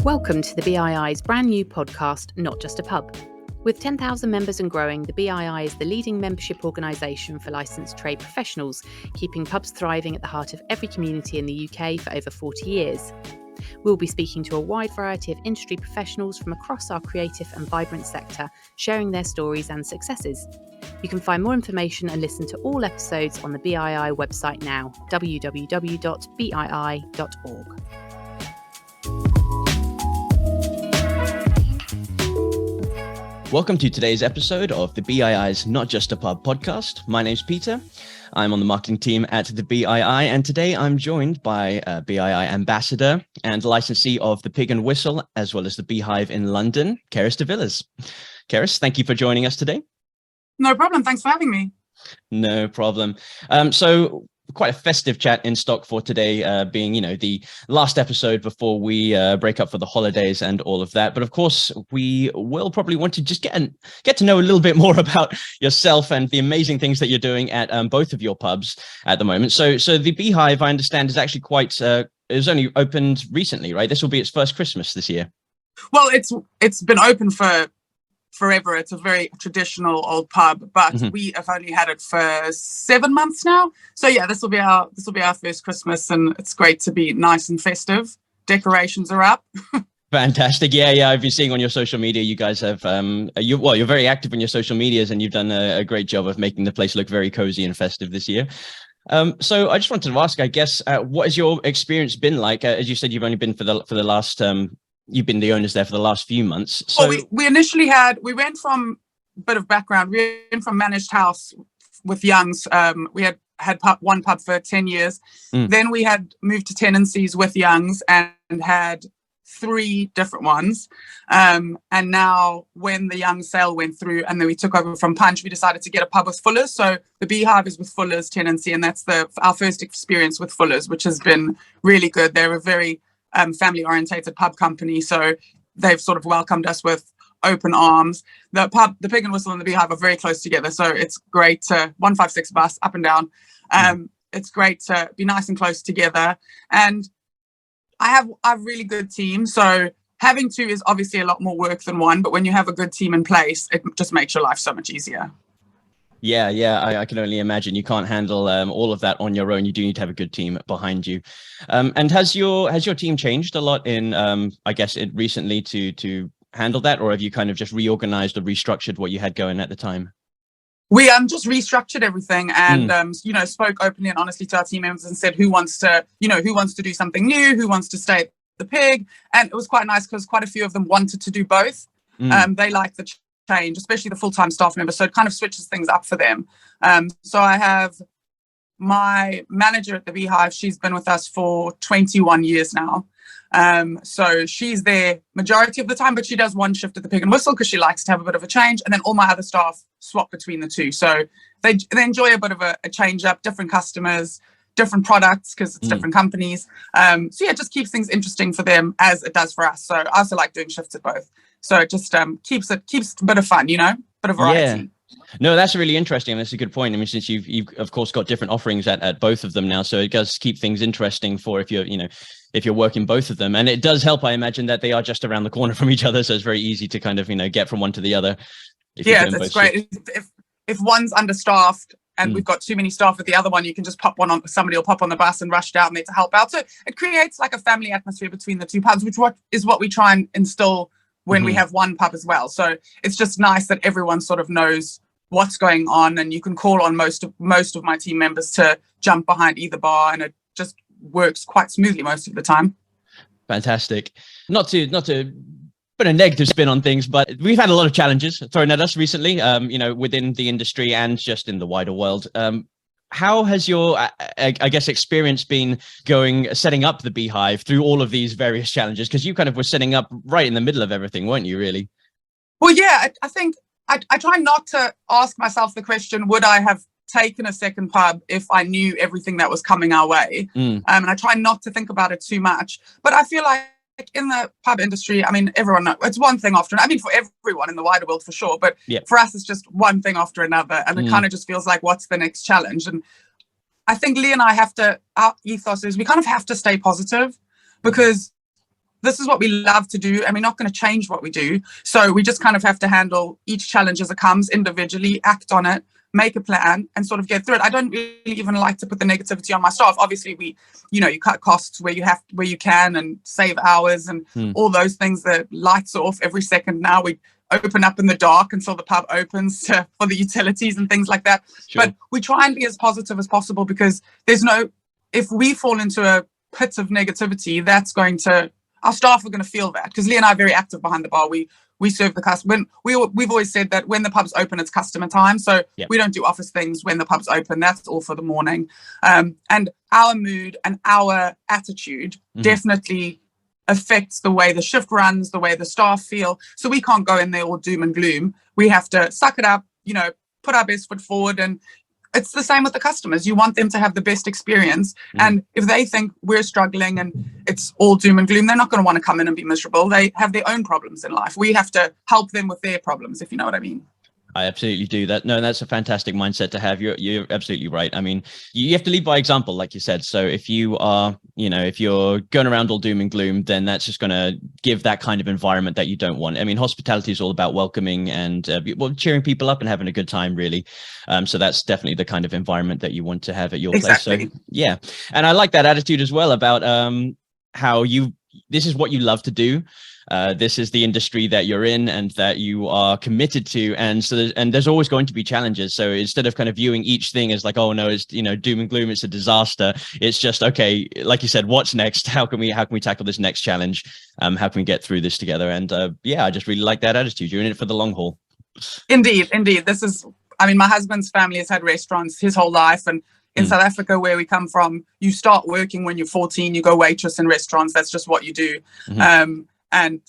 Welcome to the BII's brand new podcast, Not Just a Pub. With 10,000 members and growing, the BII is the leading membership organisation for licensed trade professionals, keeping pubs thriving at the heart of every community in the UK for over 40 years. We'll be speaking to a wide variety of industry professionals from across our creative and vibrant sector, sharing their stories and successes. You can find more information and listen to all episodes on the BII website now, www.bii.org. Welcome to today's episode of the BII's Not Just a Pub podcast. My name's Peter. I'm on the marketing team at the BII, and today I'm joined by BII ambassador and licensee of the Pig and Whistle, as well as the Beehive in London, Keris de Villiers. Keris, thank you for joining us today. No problem. Thanks for having me. No problem. So quite a festive chat in stock for today, being, the last episode before we break up for the holidays and all of that. But of course, we will probably want to just get to know a little bit more about yourself and the amazing things that you're doing at both of your pubs at the moment. So the Beehive, I understand, is actually it was only opened recently, right? This will be its first Christmas this year. Well, it's been open for forever. It's a very traditional old pub, but we have only had it for 7 months now. So yeah, this will be our first Christmas, and it's great to be nice and festive. Decorations are up. Fantastic. Yeah. I've been seeing on your social media, you guys have, you're very active on your social medias, and you've done a great job of making the place look very cozy and festive this year. So I just wanted to ask, I guess, what has your experience been like? As you said, you've only been for the last, you've been the owners there for the last few months. So we initially we went from a bit of background. We went from managed house with Youngs. We had one pub for 10 years. Then we had moved to tenancies with Youngs and had 3 different ones. And now when the Young sale went through and then we took over from Punch, we decided to get a pub with Fullers. So the Beehive is with Fullers tenancy, and that's our first experience with Fullers, which has been really good. They're a very family-orientated pub company, so they've sort of welcomed us with open arms. The Pig and Whistle and the Beehive are very close together, so it's great to 156 bus up and down. It's great to be nice and close together, and I have a really good team. So having 2 is obviously a lot more work than 1, but when you have a good team in place, it just makes your life so much easier. Yeah, I can only imagine. You can't handle all of that on your own. You do need to have a good team behind you. And has your team changed a lot in, I guess, recently to handle that, or have you kind of just reorganized or restructured what you had going at the time? We just restructured everything and spoke openly and honestly to our team members and said who wants to do something new, who wants to stay at the Pig, and it was quite nice because quite a few of them wanted to do both. They like the change, especially the full-time staff members, so it kind of switches things up for them. So I have my manager at the Beehive. She's been with us for 21 years now, so she's there majority of the time, but she does 1 shift at the Pig and Whistle because she likes to have a bit of a change, and then all my other staff swap between the 2, so they enjoy a bit of a change up, different customers, different products because it's different companies. So yeah, it just keeps things interesting for them as it does for us. So I also like doing shifts at both. So it just keeps a bit of fun, bit of variety. Yeah. No, that's really interesting. That's a good point. I mean, since you've of course got different offerings at both of them now, so it does keep things interesting for if you're working both of them. And it does help, I imagine, that they are just around the corner from each other, so it's very easy to kind of get from one to the other. Yeah, that's great. If one's understaffed and we've got too many staff at the other one, you can just somebody will pop on the bus and rush down there to help out. So it creates like a family atmosphere between the 2 pubs, which is what we try and instill when we have 1 pub as well. So it's just nice that everyone sort of knows what's going on, and you can call on most of my team members to jump behind either bar, and it just works quite smoothly most of the time. Fantastic. Not to put a negative spin on things, but we've had a lot of challenges thrown at us recently, within the industry and just in the wider world. How has your, I guess, experience been setting up the Beehive through all of these various challenges? Because you kind of were setting up right in the middle of everything, weren't you, really? Well, yeah, I think I try not to ask myself the question, would I have taken a second pub if I knew everything that was coming our way? And I try not to think about it too much. But I feel like in the pub industry, I mean, everyone knows it's one thing after another. I mean, for everyone in the wider world, for sure. But for us, it's just one thing after another. And it kind of just feels like, what's the next challenge? And I think Lee and I our ethos is we kind of have to stay positive, because this is what we love to do, and we're not going to change what we do. So we just kind of have to handle each challenge as it comes individually, act on it, make a plan, and sort of get through it. I don't really even like to put the negativity on my staff. Obviously, you cut costs where you can, and save hours and all those things. The lights are off every second now. We open up in the dark until the pub opens for the utilities and things like that. Sure. But we try and be as positive as possible, because if we fall into a pit of negativity, our staff are going to feel that, because Lee and I are very active behind the bar. We serve the customer. We've always said that when the pub's open, it's customer time. So we don't do office things when the pub's open. That's all for the morning. And our mood and our attitude definitely affects the way the shift runs, the way the staff feel. So we can't go in there all doom and gloom. We have to suck it up, put our best foot forward. And it's the same with the customers. You want them to have the best experience. And if they think we're struggling and it's all doom and gloom, they're not going to want to come in and be miserable. They have their own problems in life. We have to help them with their problems, if you know what I mean. I absolutely do that. No, that's a fantastic mindset to have. You're absolutely right. I mean, you have to lead by example, like you said. So if you are, if you're going around all doom and gloom, then that's just going to give that kind of environment that you don't want. I mean, hospitality is all about welcoming and cheering people up and having a good time, really. So that's definitely the kind of environment that you want to have at your place. So yeah. And I like that attitude as well about how this is what you love to do. This is the industry that you're in and that you are committed to. And so there's always going to be challenges. So instead of kind of viewing each thing as like, oh no, it's, doom and gloom, it's a disaster. It's just, okay, like you said, what's next? How can we tackle this next challenge? How can we get through this together? And I just really like that attitude. You're in it for the long haul. Indeed. My husband's family has had restaurants his whole life. And in South Africa, where we come from, you start working when you're 14, you go waitress in restaurants. That's just what you do. And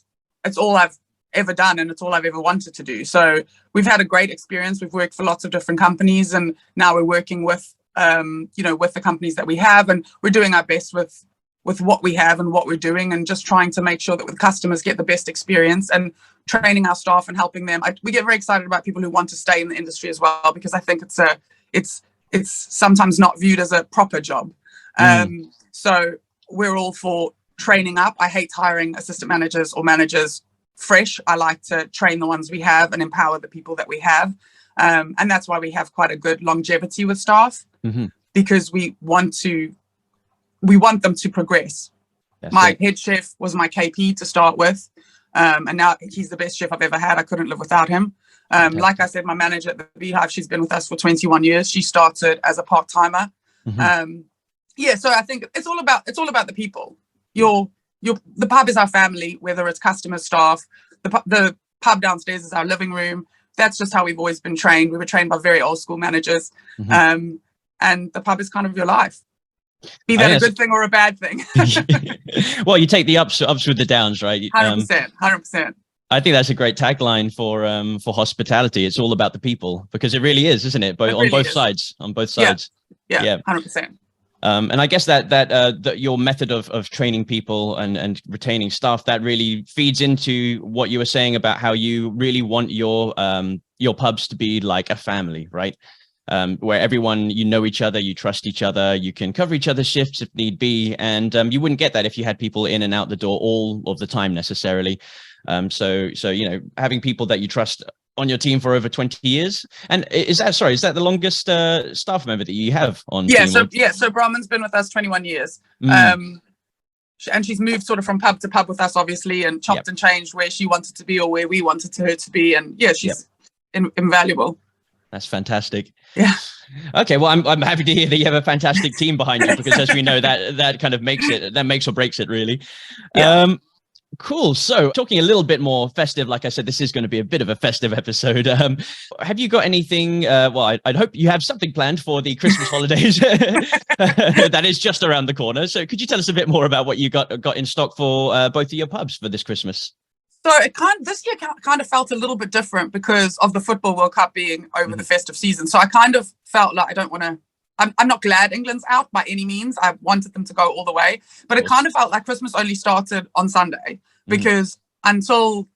it's all I've ever done, and it's all I've ever wanted to do. So we've had a great experience. We've worked for lots of different companies, and now we're working with, with the companies that we have, and we're doing our best with what we have and what we're doing, and just trying to make sure that the customers get the best experience, and training our staff and helping them. We get very excited about people who want to stay in the industry as well, because I think it's sometimes not viewed as a proper job. So we're all for training up. I hate hiring assistant managers or managers fresh. I like to train the ones we have and empower the people that we have. And that's why we have quite a good longevity with staff, because we want them to progress. My head chef was my KP to start with. And now he's the best chef I've ever had. I couldn't live without him. Like I said, my manager at the BII, she's been with us for 21 years. She started as a part-timer. So I think it's all about the people. The pub is our family, whether it's customers, staff. The pub downstairs is our living room. That's just how we've always been trained. We were trained by very old school managers. And the pub is kind of your life. Be that a good thing or a bad thing. Well, you take the ups with the downs, right? 100%. I think that's a great tagline for hospitality. It's all about the people, because it really is, isn't it? On both sides. Yeah, 100%. And I guess that your method of training people and retaining staff, that really feeds into what you were saying about how you really want your pubs to be like a family, right? Where everyone, each other, you trust each other, you can cover each other's shifts if need be. And you wouldn't get that if you had people in and out the door all of the time necessarily. So having people that you trust on your team for over 20 years. And is that the longest staff member that you have on team? So Brahman's been with us 21 years. And she's moved sort of from pub to pub with us, obviously, and chopped and changed where she wanted to be or where we wanted her to be. And she's invaluable. That's fantastic. Yeah. Okay. Well, I'm happy to hear that you have a fantastic team behind you, because as we know, that kind of makes or breaks it, really. Yeah. Cool. So talking a little bit more festive, like I said, this is going to be a bit of a festive episode. Have you got anything? I'd hope you have something planned for the Christmas holidays. That is just around the corner. So could you tell us a bit more about what you got in stock for both of your pubs for this Christmas? So this year kind of felt a little bit different because of the Football World Cup being over the festive season. So I kind of felt like I'm not glad England's out by any means. I wanted them to go all the way, but it kind of felt like Christmas only started on Sunday, because until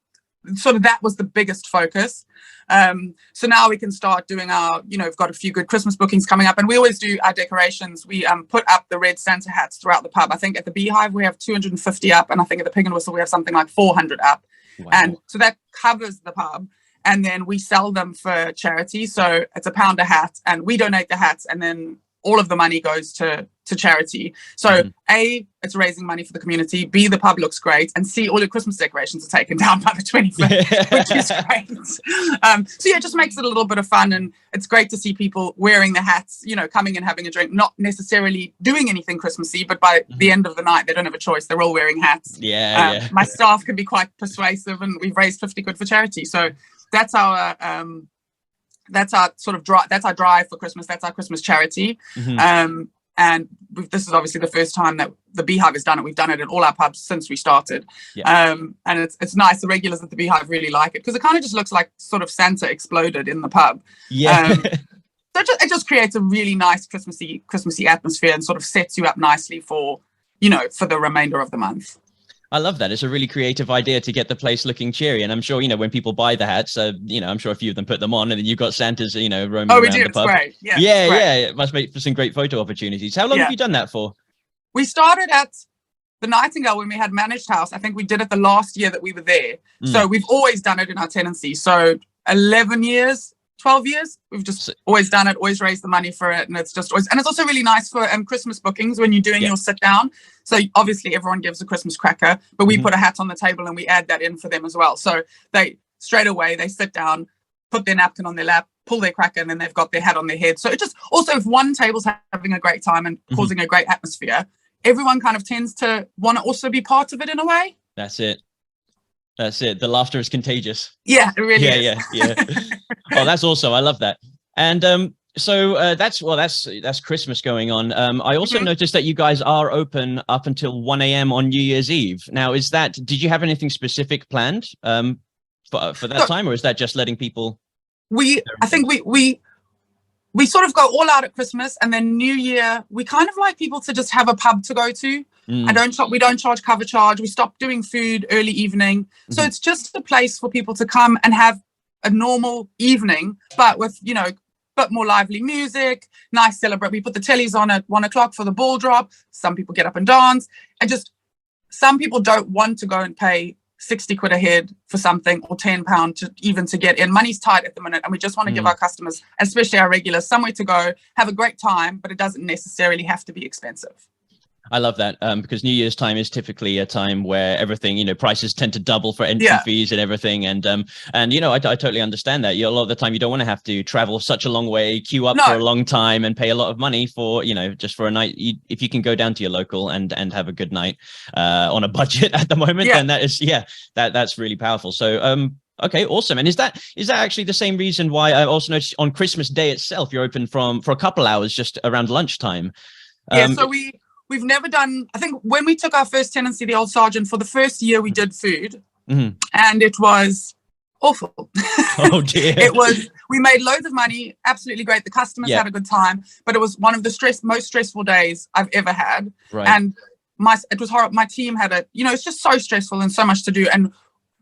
sort of that was the biggest focus. So now we can start doing our, we've got a few good Christmas bookings coming up, and we always do our decorations. We put up the red Santa hats throughout the pub. I think at the Beehive we have 250 up, and I think at the Pig and Whistle we have something like 400 up. Wow. And so that covers the pub, and then we sell them for charity. So it's £1 a hat, and we donate the hats, and then all of the money goes to charity. So A, it's raising money for the community. B, the pub looks great. And C, all your Christmas decorations are taken down by the 25th, which is great. So yeah, it just makes it a little bit of fun. And it's great to see people wearing the hats, coming and having a drink, not necessarily doing anything Christmassy, but by the end of the night, they don't have a choice. They're all wearing hats. My staff can be quite persuasive, and we've raised 50 quid for charity. So that's our sort of drive. That's our drive for Christmas. That's our Christmas charity. And this is obviously the first time that the Beehive has done it. We've done it in all our pubs since we started. And it's nice. The regulars at the Beehive really like it, because it kind of just looks like sort of Santa exploded in the pub. So it just creates a really nice Christmassy atmosphere, and sort of sets you up nicely for the remainder of the month. I love that. It's a really creative idea to get the place looking cheery. And I'm sure, when people buy the hats, I'm sure a few of them put them on, and then you've got Santas, roaming around the pub. Great. Yeah, It must make for some great photo opportunities. How long have you done that for? We started at the Nightingale when we had managed house. I think we did it the last year that we were there. So we've always done it in our tenancy. So 11 years, 12 years, we've just always done it, always raised the money for it. And it's just always, and it's also really nice for Christmas bookings when you're doing your sit down. So obviously everyone gives a Christmas cracker, but we put a hat on the table and we add that in for them as well. So they straight away, they sit down, put their napkin on their lap, pull their cracker, and then they've got their hat on their head. So it just, also if one table's having a great time and causing a great atmosphere, everyone kind of tends to want to also be part of it in a way. That's it. The laughter is contagious. Yeah, it really is. Yeah. Oh, that's awesome. I love that. And so that's Christmas going on. I also noticed that you guys are open up until 1 a.m. on New Year's Eve. Now, did you have anything specific planned for that time, or is that just letting people? I think we sort of go all out at Christmas, and then New Year, we kind of like people to just have a pub to go to. We don't charge cover charge. We stopped doing food early evening. So it's just a place for people to come and have a normal evening, but with, bit more lively music, nice celebrate. We put the tellies on at 1 o'clock for the ball drop. Some people get up and dance, and just some people don't want to go and pay 60 quid a head for something, or £10 to get in. Money's tight at the minute, and we just want to give our customers, especially our regulars, somewhere to go, have a great time, but it doesn't necessarily have to be expensive. I love that, because New Year's time is typically a time where everything, prices tend to double for entry fees and everything. And I totally understand that. A lot of the time you don't want to have to travel such a long way, queue up for a long time, and pay a lot of money for, just for a night. If you can go down to your local and have a good night on a budget at the moment, then that's really powerful. So, okay, awesome. And is that actually the same reason why I also noticed on Christmas Day itself, you're open for a couple hours just around lunchtime? So we've never done, I think when we took our first tenancy, the Old Sergeant, for the first year we did food, and it was awful. Oh dear. We made loads of money, absolutely great. The customers had a good time, but it was one of the most stressful days I've ever had. Right. And it was horrible. My team had it's just so stressful and so much to do. And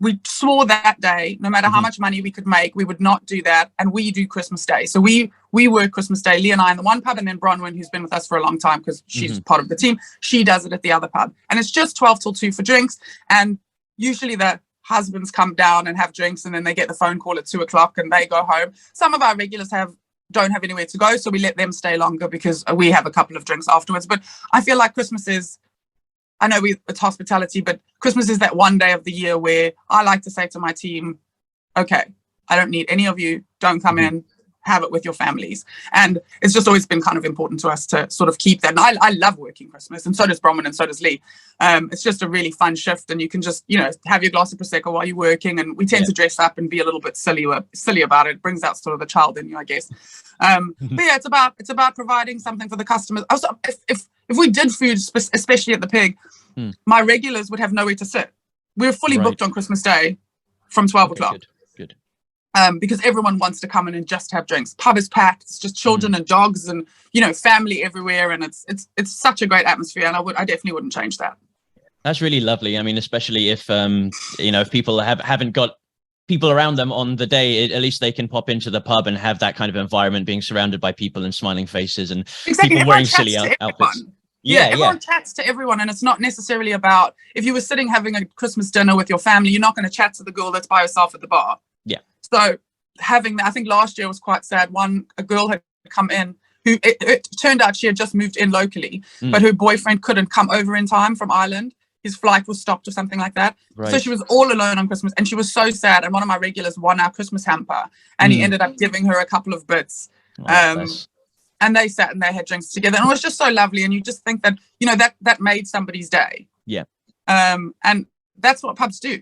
we swore that day, no matter how much money we could make, we would not do that. And we do Christmas Day. So we work Christmas Day, Lee and I in the one pub, and then Bronwyn, who's been with us for a long time because she's part of the team, she does it at the other pub. And it's just 12 till 2 for drinks. And usually the husbands come down and have drinks, and then they get the phone call at 2 o'clock and they go home. Some of our regulars don't have anywhere to go, so we let them stay longer because we have a couple of drinks afterwards. But I feel like Christmas is, I know it's hospitality, but Christmas is that one day of the year where I like to say to my team, okay, I don't need any of you. Don't come in, have it with your families. And it's just always been kind of important to us to sort of keep that. And I love working Christmas, and so does Bronwyn, and so does Lee. It's just a really fun shift, and you can just, have your glass of Prosecco while you're working. And we tend to dress up and be a little bit silly about it. It brings out sort of the child in you, I guess. But yeah, it's about providing something for the customers. Also, if we did food, especially at the Pig, my regulars would have nowhere to sit. We're fully booked on Christmas Day from 12 o'clock. Good. Because everyone wants to come in and just have drinks. Pub is packed. It's just children and dogs and, family everywhere. And it's such a great atmosphere. And I definitely wouldn't change that. That's really lovely. I mean, especially if, if people haven't got people around them on the day, at least they can pop into the pub and have that kind of environment, being surrounded by people and smiling faces and exactly. people wearing silly outfits. Yeah, everyone chats to everyone, and it's not necessarily about, if you were sitting having a Christmas dinner with your family, you're not going to chat to the girl that's by herself at the bar. Yeah. So having that, I think last year was quite sad. A girl had come in who it turned out she had just moved in locally, but her boyfriend couldn't come over in time from Ireland. His flight was stopped or something like that. Right. So she was all alone on Christmas, and she was so sad. And one of my regulars won our Christmas hamper, and he ended up giving her a couple of bits. And they sat and they had drinks together, and it was just so lovely. And you just think that, you know, that made somebody's day. Yeah. And that's what pubs do.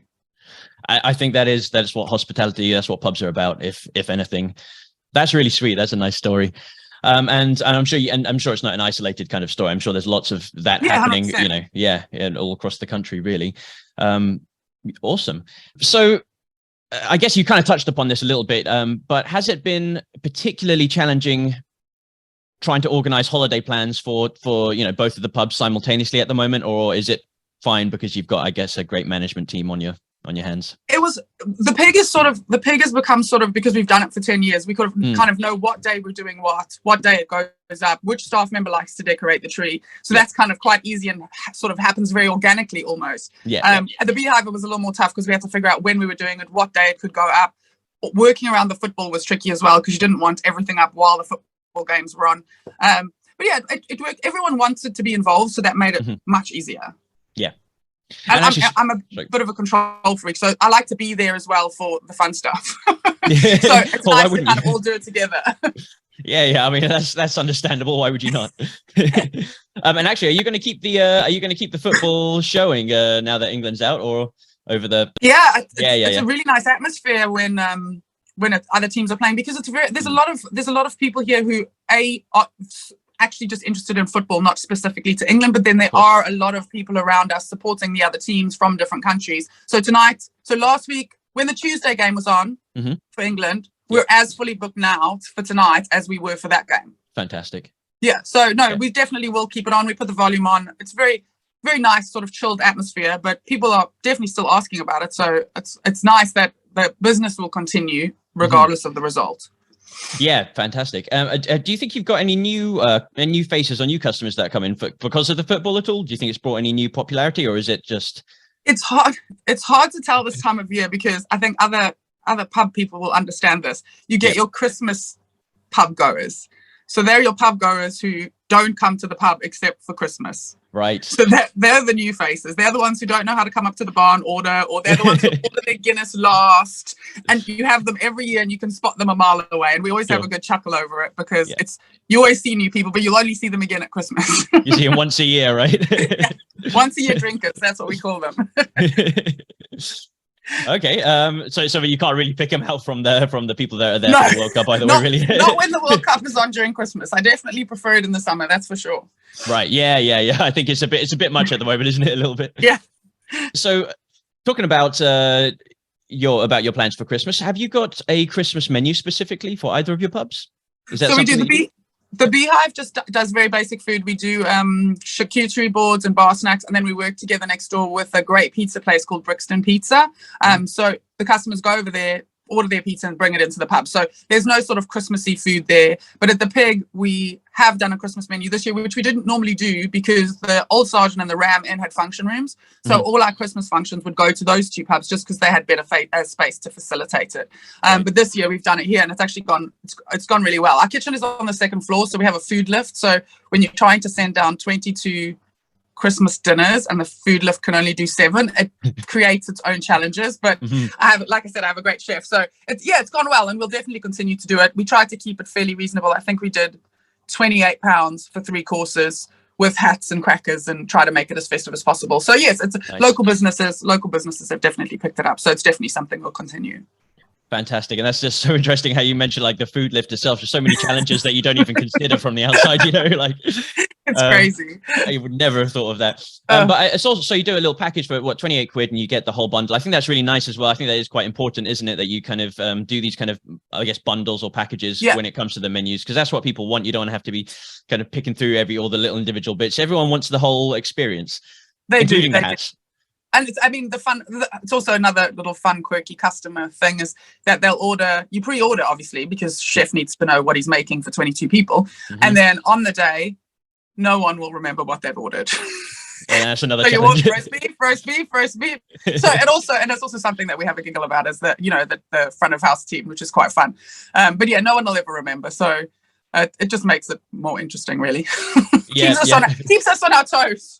I think that's what hospitality, that's what pubs are about, if anything. That's really sweet. That's a nice story. And I'm sure it's not an isolated kind of story. I'm sure there's lots of that happening, 100%. you know, all across the country, really. Awesome. So I guess you kind of touched upon this a little bit, but has it been particularly challenging trying to organize holiday plans for, you know, both of the pubs simultaneously at the moment, or is it fine because you've got, I guess, a great management team on your hands? It was the pig has become sort of, because we've done it for 10 years, we could kind of know what day we're doing what day it goes up, which staff member likes to decorate the tree. So that's kind of quite easy and sort of happens very organically almost. At the Beehive, it was a little more tough because we had to figure out when we were doing it, what day it could go up. Working around the football was tricky as well, because you didn't want everything up while the football games were on. But yeah, it worked. Everyone wanted to be involved, so that made it much easier. Yeah. And I'm a bit of a control freak, so I like to be there as well for the fun stuff. So it's nice to kind of all do it together. Yeah. I mean, that's understandable. Why would you not? And actually, are you going to keep the football showing now that England's out, or over the? It's a really nice atmosphere when other teams are playing, because there's a lot of people here who are actually just interested in football, not specifically to England, but then there are a lot of people around us supporting the other teams from different countries. So last week, when the Tuesday game was on for England, we're as fully booked now for tonight as we were for that game. Fantastic. Yeah. So we definitely will keep it on. We put the volume on. It's very, very nice, sort of chilled atmosphere, but people are definitely still asking about it. So it's nice that the business will continue regardless of the result. Yeah, fantastic. Do you think you've got any new faces or new customers that come in because of the football at all? Do you think it's brought any new popularity, or is it just? It's hard to tell this time of year, because I think other pub people will understand this. You get your Christmas pub goers. So they're your pub goers who don't come to the pub except for Christmas. Right. So they're the new faces. They're the ones who don't know how to come up to the bar and order, or they're the ones who order their Guinness last. And you have them every year and you can spot them a mile away. And we always have a good chuckle over it, because you always see new people, but you'll only see them again at Christmas. You see them once a year, right? Once a year drinkers, that's what we call them. Okay, so you can't really pick them out from the people that are there for the World Cup, either way, really. Not when the World Cup is on during Christmas. I definitely prefer it in the summer, that's for sure. Right, yeah. I think it's a bit much at the moment, isn't it? A little bit. Yeah. So, talking about your plans for Christmas, have you got a Christmas menu specifically for either of your pubs? Is that so we do the Beehive just does very basic food. We do charcuterie boards and bar snacks, and then we work together next door with a great pizza place called Brixton Pizza. So the customers go over there, order their pizza and bring it into the pub. So there's no sort of Christmassy food there. But at the Pig, we have done a Christmas menu this year, which we didn't normally do because the Old Sergeant and the Ram Inn had function rooms. So all our Christmas functions would go to those two pubs just because they had better space to facilitate it. But this year we've done it here, and it's actually gone really well. Our kitchen is on the second floor, so we have a food lift. So when you're trying to send down 22 Christmas dinners and the food lift can only do 7, it creates its own challenges, but I have a great chef, so it's gone well, and we'll definitely continue to do it. We try to keep it fairly reasonable. I think we did £28 for 3 courses with hats and crackers, and try to make it as festive as possible. So yes, it's nice. Local businesses have definitely picked it up, so it's definitely something we'll continue. Fantastic. And that's just so interesting how you mentioned like the food lift itself. There's so many challenges that you don't even consider from the outside, like it's crazy. I would never have thought of that. But it's also, so you do a little package for what, 28 quid, and you get the whole bundle. I think that's really nice as well. I think that is quite important, isn't it? That you kind of do these kind of, I guess, bundles or packages when it comes to the menus, because that's what people want. You don't have to be kind of picking through all the little individual bits. Everyone wants the whole experience, including the hats. And it's, I mean, it's also another little fun, quirky customer thing is that they'll order, you pre-order, obviously, because chef needs to know what he's making for 22 people. And then on the day, no one will remember what they've ordered. Yeah, that's another So you challenge. want roast beef. So it's also something that we have a giggle about is that, the front of house team, which is quite fun. But yeah, no one will ever remember. So it just makes it more interesting, really. Keeps us on our toes.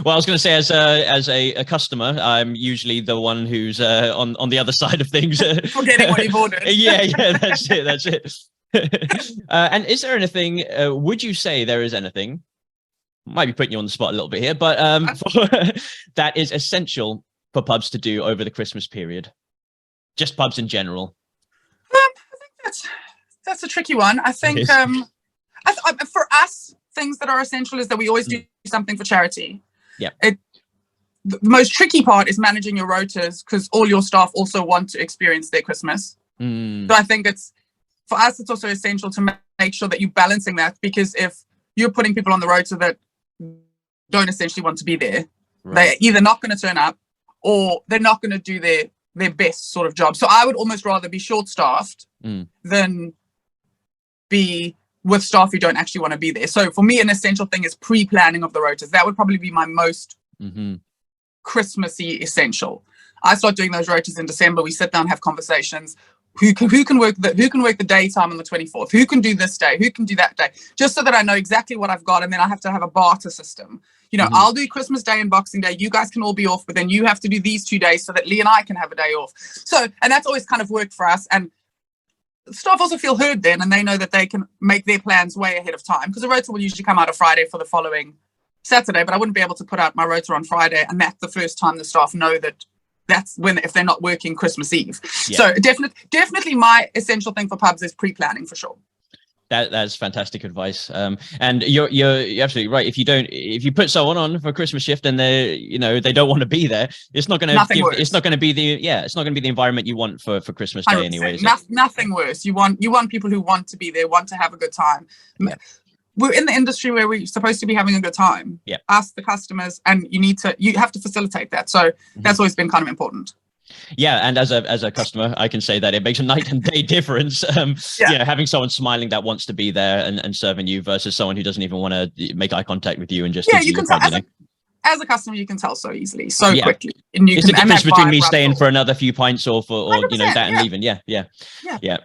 Well, I was going to say, as a customer, I'm usually the one who's on the other side of things, forgetting what you've ordered. yeah, that's it. And is there anything? Would you say there is anything? Might be putting you on the spot a little bit here, but that is essential for pubs to do over the Christmas period. Just pubs in general. I think that's a tricky one. I think for us, things that are essential is that we always do something for charity. Yeah. The most tricky part is managing your rotas because all your staff also want to experience their Christmas. So I think for us, it's also essential to make sure that you're balancing that, because if you're putting people on the rota that don't essentially want to be there, they're either not going to turn up or they're not going to do their best sort of job. So I would almost rather be short-staffed than be with staff who don't actually want to be there. So for me, an essential thing is pre-planning of the rotas. That would probably be my most Christmassy essential. I start doing those rotas in December. We sit down, have conversations. Who can work the daytime on the 24th? Who can do this day? Who can do that day? Just so that I know exactly what I've got, and then I have to have a barter system. I'll do Christmas Day and Boxing Day. You guys can all be off, but then you have to do these 2 days so that Lee and I can have a day off. So, and that's always kind of worked for us. And staff also feel heard then, and they know that they can make their plans way ahead of time, because the rota will usually come out on Friday for the following Saturday, but I wouldn't be able to put out my rota on Friday, and that's the first time the staff know that that's when, if they're not working Christmas Eve. Yeah. So definitely my essential thing for pubs is pre-planning for sure. That's fantastic advice. And you're absolutely right. If you put someone on for a Christmas shift and they don't want to be there, it's not going to be the environment you want for Christmas Day anyway. Nothing worse. You want people who want to be there, want to have a good time. Yeah. We're in the industry where we're supposed to be having a good time. Yeah. Ask the customers, and you have to facilitate that. So that's always been kind of important. Yeah, and as a customer, I can say that it makes a night and day difference. Having someone smiling that wants to be there and serving you versus someone who doesn't even want to make eye contact with you and just you can tell. As a customer, you can tell so easily, quickly. And it's the difference between me staying for another few pints or that and leaving. Yeah.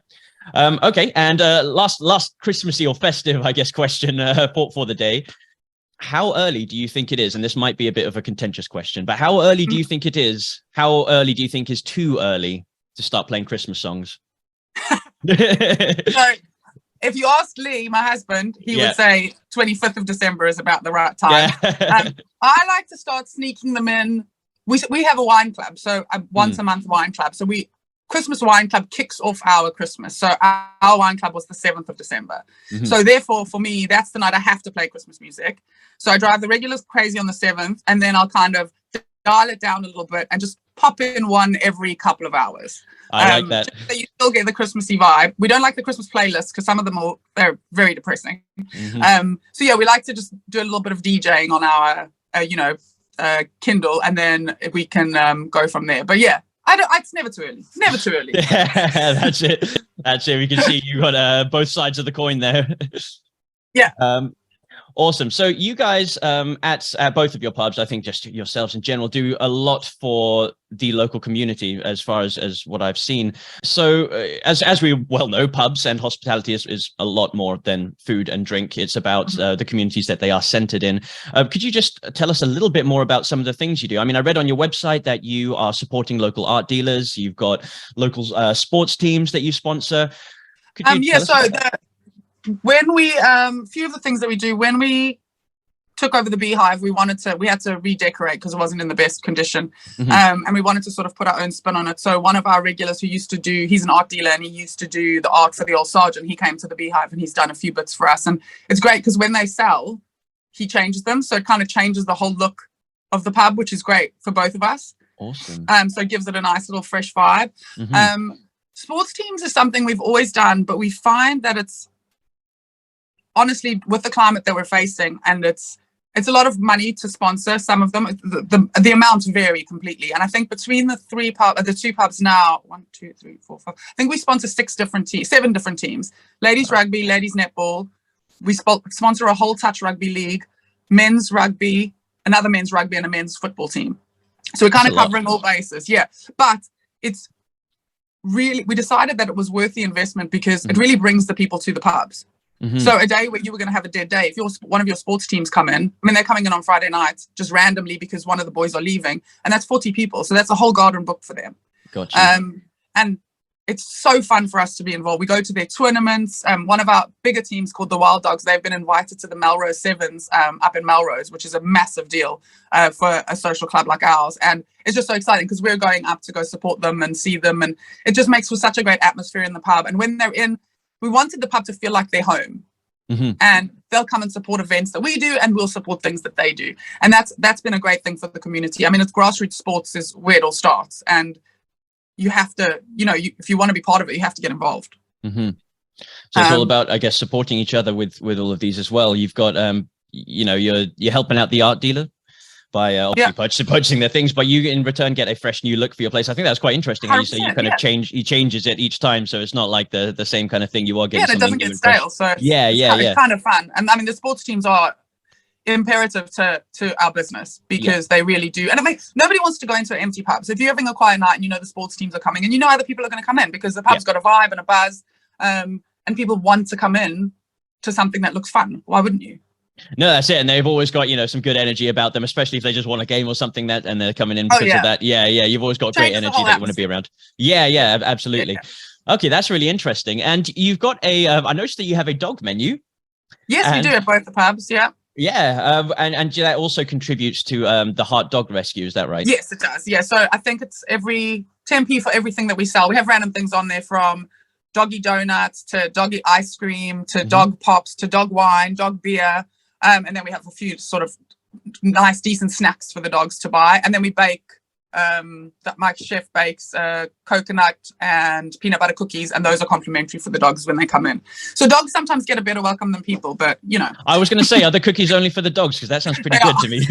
Okay, and last Christmassy or festive, I guess, question for the day. How early do you think it is? And this might be a bit of a contentious question, but how early do you think it is? How early do you think is too early to start playing Christmas songs? So, if you asked Lee, my husband, he would say 25th of December is about the right time. I like to start sneaking them in. We have a wine club, so a once a month wine club. So Christmas Wine Club kicks off our Christmas. So our wine club was the 7th of December. So therefore, for me, that's the night I have to play Christmas music. So I drive the regulars crazy on the 7th, and then I'll kind of dial it down a little bit and just pop in one every couple of hours. I like that. So you still get the Christmassy vibe. We don't like the Christmas playlist because some of them they're very depressing. So we like to just do a little bit of DJing on our Kindle, and then we can go from there. But yeah. It's never too early. Never too early. That's it. We can see you got both sides of the coin there. Yeah. Awesome. So you guys at both of your pubs, I think just yourselves in general, do a lot for the local community as far as what I've seen. So as we well know, pubs and hospitality is a lot more than food and drink. It's about the communities that they are centered in. Could you just tell us a little bit more about some of the things you do? I mean, I read on your website that you are supporting local art dealers. You've got local sports teams that you sponsor. Could you when we few of the things that we do, when we took over the Beehive, we had to redecorate because it wasn't in the best condition. And we wanted to sort of put our own spin on it. So one of our regulars he's an art dealer, and he used to do the art for the old sergeant. He came to the Beehive and he's done a few bits for us. And it's great because when they sell, he changes them. So it kind of changes the whole look of the pub, which is great for both of us. Awesome. So it gives it a nice little fresh vibe. Sports teams is something we've always done, but we find that it's honestly, with the climate that we're facing, and it's It's a lot of money to sponsor. Some of them, the amounts vary completely. And I think between the two pubs now, 1, 2, 3, 4, 5. I think we sponsor 7 different teams: ladies rugby, ladies netball. We sponsor a whole touch rugby league, men's rugby, another men's rugby, and a men's football team. So we're kind of covering all bases. Yeah, but it's really, we decided that it was worth the investment because it really brings the people to the pubs. So a day where you were going to have a dead day, if one of your sports teams come in, I mean, they're coming in on Friday nights just randomly because one of the boys are leaving, and that's 40 people. So that's a whole garden book for them. Gotcha. And it's so fun for us to be involved. We go to their tournaments. One of our bigger teams called the Wild Dogs, they've been invited to the Melrose Sevens up in Melrose, which is a massive deal for a social club like ours. And it's just so exciting because we're going up to go support them and see them. And it just makes for such a great atmosphere in the pub. And when they're in, we wanted the pub to feel like they're home. And they'll come and support events that we do, and we'll support things that they do. And that's been a great thing for the community. I mean, it's grassroots sports is where it all starts. And you have to, if you want to be part of it, you have to get involved. So it's all about, I guess, supporting each other with all of these as well. You've got, you're helping out the art dealer by obviously purchasing their things, but you in return get a fresh new look for your place. I think that's quite interesting. How you say you kind of he changes it each time, so it's not like the same kind of thing. You are getting and it doesn't get stale. So it's kind of fun. And I mean, the sports teams are imperative to our business because they really do. And I mean, nobody wants to go into an empty pub. So if you're having a quiet night and the sports teams are coming, and other people are going to come in because the pub's got a vibe and a buzz, and people want to come in to something that looks fun. Why wouldn't you? No, that's it. And they've always got, some good energy about them, especially if they just want a game or something and they're coming in because of that. Yeah. You've always got great energy that you want to be around. Yeah, absolutely. Yeah. Okay, that's really interesting. And you've got I noticed that you have a dog menu. Yes, we do at both the pubs. Yeah. Yeah. And that also contributes to the Heart Dog Rescue. Is that right? Yes, it does. Yeah. So I think it's every 10p for everything that we sell. We have random things on there from doggy donuts to doggy ice cream to dog pops to dog wine, dog beer. And then we have a few sort of nice, decent snacks for the dogs to buy. And then we bake, that my chef bakes coconut and peanut butter cookies, and those are complimentary for the dogs when they come in. So dogs sometimes get a better welcome than people, but I was going to say, are the cookies only for the dogs? Because that sounds pretty good to me.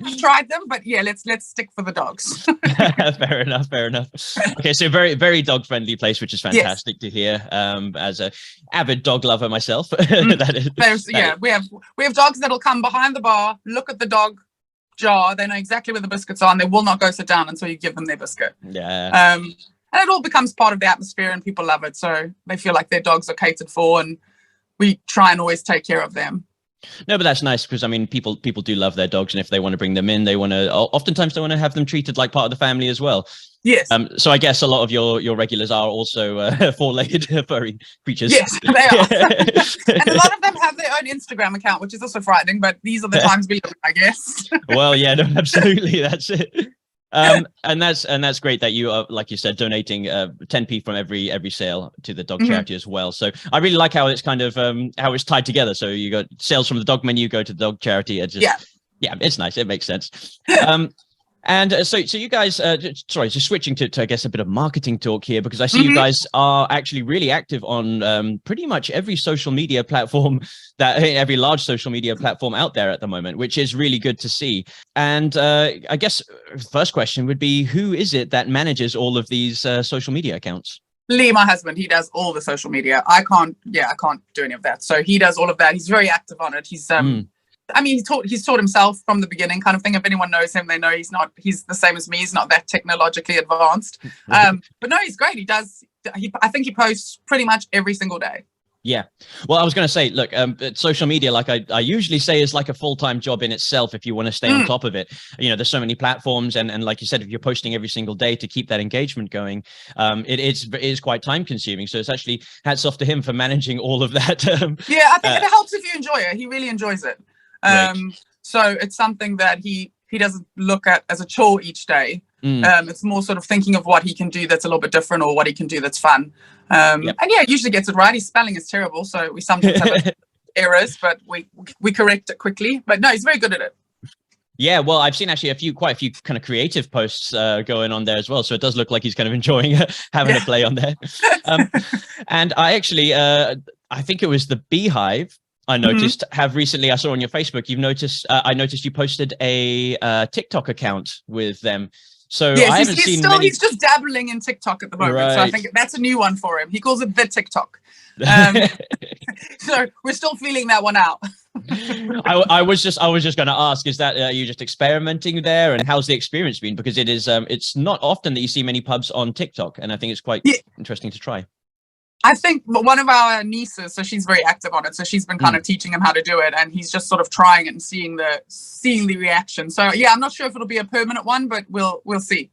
I've tried them, but let's stick for the dogs. Fair enough. Okay, so very, very dog friendly place, which is fantastic to hear. As a avid dog lover myself, we have dogs that'll come behind the bar, look at the dog jar. They know exactly where the biscuits are, and they will not go sit down until you give them their biscuit. And it all becomes part of the atmosphere, and people love it, so they feel like their dogs are catered for, and we try and always take care of them. No, but that's nice because I mean, people do love their dogs, and if they want to bring them in, oftentimes they want to have them treated like part of the family as well. Yes. So I guess a lot of your regulars are also four-legged furry creatures. Yes, they are. And a lot of them have their own Instagram account, which is also frightening, but these are the times we live in, I guess. Well, yeah, no, absolutely, that's it. And that's great that you are, like you said, donating 10p from every sale to the dog charity as well. So I really like how it's kind of how it's tied together. So you got sales from the dog menu, go to the dog charity. It's just, it's nice. It makes sense. And so you guys, just switching to I guess a bit of marketing talk here, because I see you guys are actually really active on pretty much every social media platform every large social media platform out there at the moment, which is really good to see. And I guess first question would be, who is it that manages all of these social media accounts? Lee, my husband, he does all the social media. I can't do any of that. So he does all of that. He's very active on it. He's I mean, he's taught himself from the beginning, kind of thing. If anyone knows him, they know he's the same as me. He's not that technologically advanced. But no, he's great. I think he posts pretty much every single day. Yeah. Well, I was going to say, look, social media, like I usually say, is like a full-time job in itself if you want to stay on top of it. There's so many platforms. And like you said, if you're posting every single day to keep that engagement going, it is quite time consuming. So it's actually hats off to him for managing all of that. I think it helps if you enjoy it. He really enjoys it. So it's something that he doesn't look at as a chore each day. It's more sort of thinking of what he can do that's a little bit different, or what he can do that's fun. And usually gets it right. His spelling is terrible, so we sometimes have errors, but we correct it quickly. But no, he's very good at it. Yeah, well, I've seen actually quite a few kind of creative posts going on there as well. So it does look like he's kind of enjoying having a play on there. And I actually, I think it was the Beehive I noticed have recently, I saw on your Facebook, I noticed you posted a TikTok account with them. So yes, I haven't seen many. He's just dabbling in TikTok at the moment. Right. So I think that's a new one for him. He calls it the TikTok. So we're still feeling that one out. I was just going to ask, is that you just experimenting there, and how's the experience been? Because it is it's not often that you see many pubs on TikTok, and I think it's quite interesting to try. I think one of our nieces, so she's very active on it, so she's been kind of teaching him how to do it, and he's just sort of trying it and seeing the reaction. So yeah, I'm not sure if it'll be a permanent one, but we'll see.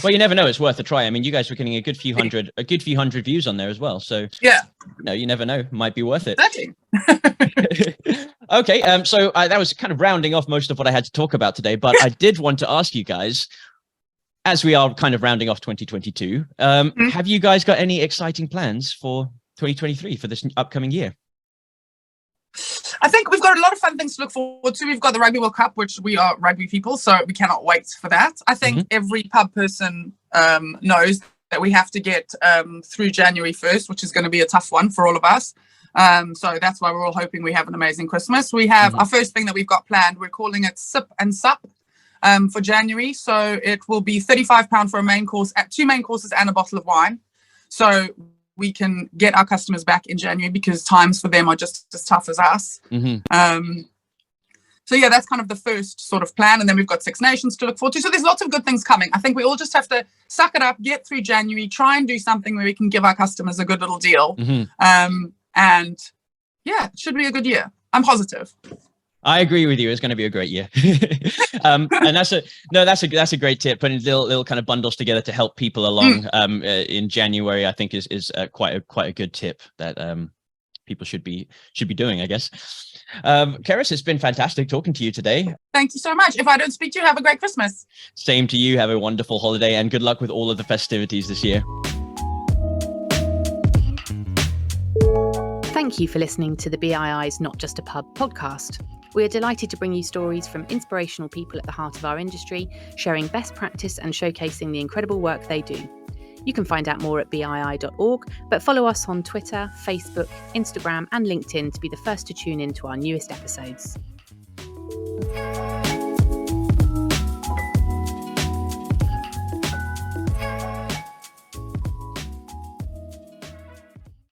Well, you never know. It's worth a try. I mean, you guys were getting a good few hundred views on there as well. So yeah, you never know. Might be worth it. Exactly. Okay. So that was kind of rounding off most of what I had to talk about today, but I did want to ask you guys, as we are kind of rounding off 2022, have you guys got any exciting plans for 2023 for this upcoming year? I think we've got a lot of fun things to look forward to. We've got the Rugby World Cup, which we are rugby people, so we cannot wait for that. I think every pub person knows that we have to get through January 1st, which is going to be a tough one for all of us. So that's why we're all hoping we have an amazing Christmas. We have our first thing that we've got planned. We're calling it Sip and Sup. For January, so it will be £35 for a main course, at 2 main courses and a bottle of wine, so we can get our customers back in January, because times for them are just as tough as us. So yeah, that's kind of the first sort of plan, and then we've got Six Nations to look forward to. So there's lots of good things coming. I think we all just have to suck it up, get through January, try and do something where we can give our customers a good little deal, and yeah, it should be a good year. I'm positive. I agree with you. It's going to be a great year. And that's a great tip. Putting little kind of bundles together to help people along in January, I think is quite a good tip that people should be doing, I guess. Keris, it's been fantastic talking to you today. Thank you so much. If I don't speak to you, have a great Christmas. Same to you. Have a wonderful holiday, and good luck with all of the festivities this year. Thank you for listening to the BII's Not Just a Pub podcast. We are delighted to bring you stories from inspirational people at the heart of our industry, sharing best practice and showcasing the incredible work they do. You can find out more at BII.org, but follow us on Twitter, Facebook, Instagram, and LinkedIn to be the first to tune in to our newest episodes.